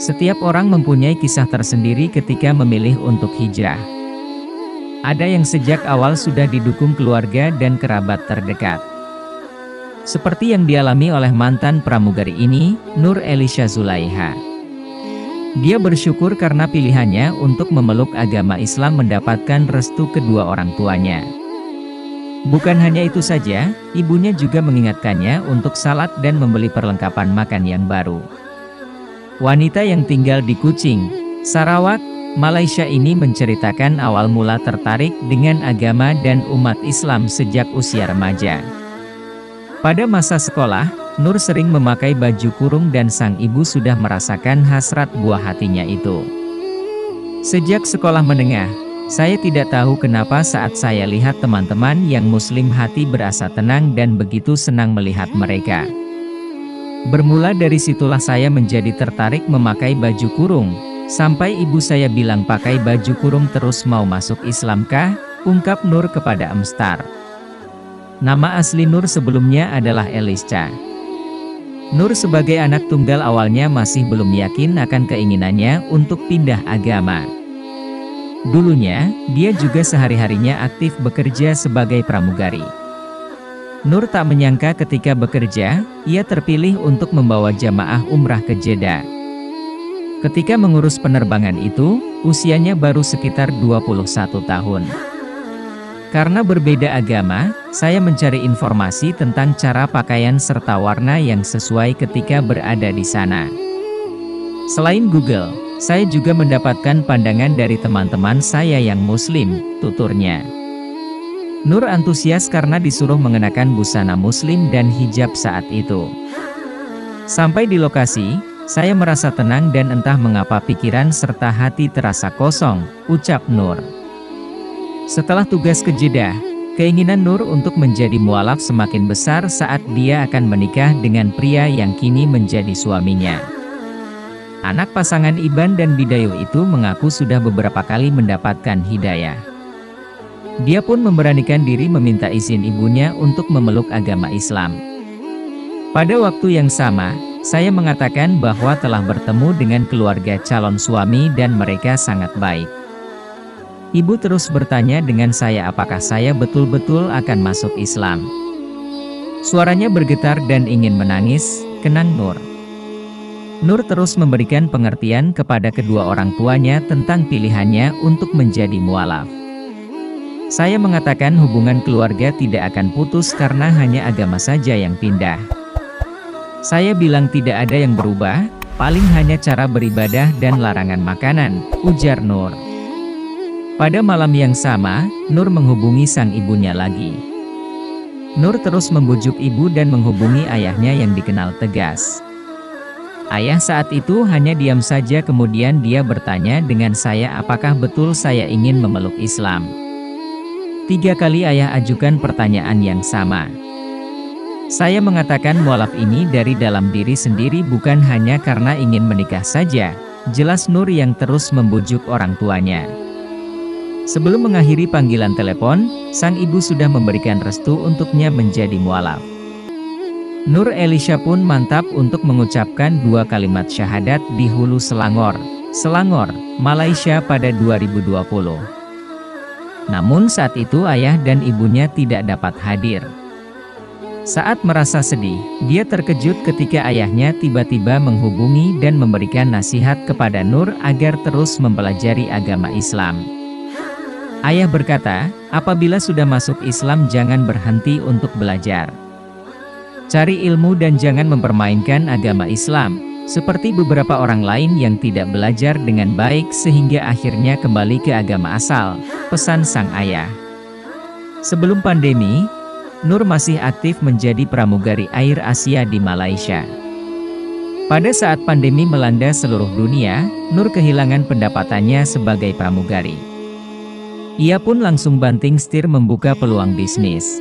Setiap orang mempunyai kisah tersendiri ketika memilih untuk hijrah. Ada yang sejak awal sudah didukung keluarga dan kerabat terdekat. Seperti yang dialami oleh mantan pramugari ini, Nur Elisha Zulaiha. Dia bersyukur karena pilihannya untuk memeluk agama Islam mendapatkan restu kedua orang tuanya. Bukan hanya itu saja, ibunya juga mengingatkannya untuk salat dan membeli perlengkapan makan yang baru. Wanita yang tinggal di Kuching, Sarawak, Malaysia ini menceritakan awal mula tertarik dengan agama dan umat Islam sejak usia remaja. Pada masa sekolah, Nur sering memakai baju kurung dan sang ibu sudah merasakan hasrat buah hatinya itu. Sejak sekolah menengah, saya tidak tahu kenapa saat saya lihat teman-teman yang muslim hati berasa tenang dan begitu senang melihat mereka. Bermula dari situlah saya menjadi tertarik memakai baju kurung, sampai ibu saya bilang pakai baju kurung terus mau masuk Islamkah, ungkap Nur kepada Emstar. Nama asli Nur sebelumnya adalah Elisha. Nur sebagai anak tunggal awalnya masih belum yakin akan keinginannya untuk pindah agama. Dulunya, dia juga sehari-harinya aktif bekerja sebagai pramugari. Nur tak menyangka ketika bekerja, ia terpilih untuk membawa jamaah umrah ke Jeddah. Ketika mengurus penerbangan itu, usianya baru sekitar 21 tahun. Karena berbeda agama, saya mencari informasi tentang cara pakaian serta warna yang sesuai ketika berada di sana. Selain Google, saya juga mendapatkan pandangan dari teman-teman saya yang muslim, tuturnya. Nur antusias karena disuruh mengenakan busana muslim dan hijab saat itu. Sampai di lokasi, saya merasa tenang dan entah mengapa pikiran serta hati terasa kosong, ucap Nur. Setelah tugas ke Jeddah, keinginan Nur untuk menjadi mualaf semakin besar saat dia akan menikah dengan pria yang kini menjadi suaminya. Anak pasangan Iban dan Bidayo itu mengaku sudah beberapa kali mendapatkan hidayah. Dia pun memberanikan diri meminta izin ibunya untuk memeluk agama Islam. Pada waktu yang sama, saya mengatakan bahwa telah bertemu dengan keluarga calon suami dan mereka sangat baik. Ibu terus bertanya dengan saya apakah saya betul-betul akan masuk Islam. Suaranya bergetar dan ingin menangis, kenang Nur. Nur terus memberikan pengertian kepada kedua orang tuanya tentang pilihannya untuk menjadi mualaf. Saya mengatakan hubungan keluarga tidak akan putus karena hanya agama saja yang pindah. Saya bilang tidak ada yang berubah, paling hanya cara beribadah dan larangan makanan, ujar Nur. Pada malam yang sama, Nur menghubungi sang ibunya lagi. Nur terus membujuk ibu dan menghubungi ayahnya yang dikenal tegas. Ayah saat itu hanya diam saja, kemudian dia bertanya dengan saya apakah betul saya ingin memeluk Islam. 3 kali ayah ajukan pertanyaan yang sama. Saya mengatakan mualaf ini dari dalam diri sendiri bukan hanya karena ingin menikah saja, jelas Nur yang terus membujuk orang tuanya. Sebelum mengakhiri panggilan telepon, sang ibu sudah memberikan restu untuknya menjadi mualaf. Nur Elisha pun mantap untuk mengucapkan 2 kalimat syahadat di Hulu Selangor, Malaysia pada 2020. Namun saat itu ayah dan ibunya tidak dapat hadir. Saat merasa sedih, dia terkejut ketika ayahnya tiba-tiba menghubungi dan memberikan nasihat kepada Nur agar terus mempelajari agama Islam. Ayah berkata, apabila sudah masuk Islam jangan berhenti untuk belajar. Cari ilmu dan jangan mempermainkan agama Islam, seperti beberapa orang lain yang tidak belajar dengan baik sehingga akhirnya kembali ke agama asal, pesan sang ayah. Sebelum pandemi, Nur masih aktif menjadi pramugari Air Asia di Malaysia. Pada saat pandemi melanda seluruh dunia, Nur kehilangan pendapatannya sebagai pramugari. Ia pun langsung banting setir membuka peluang bisnis.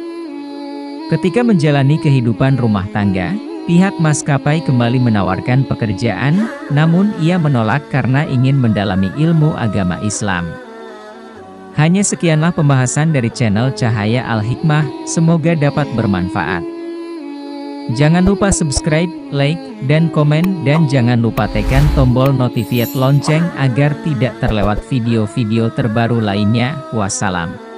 Ketika menjalani kehidupan rumah tangga, pihak maskapai kembali menawarkan pekerjaan, namun ia menolak karena ingin mendalami ilmu agama Islam. Hanya sekianlah pembahasan dari channel Cahaya Al-Hikmah, semoga dapat bermanfaat. Jangan lupa subscribe, like, dan komen, dan jangan lupa tekan tombol notifikat lonceng agar tidak terlewat video-video terbaru lainnya. Wassalam.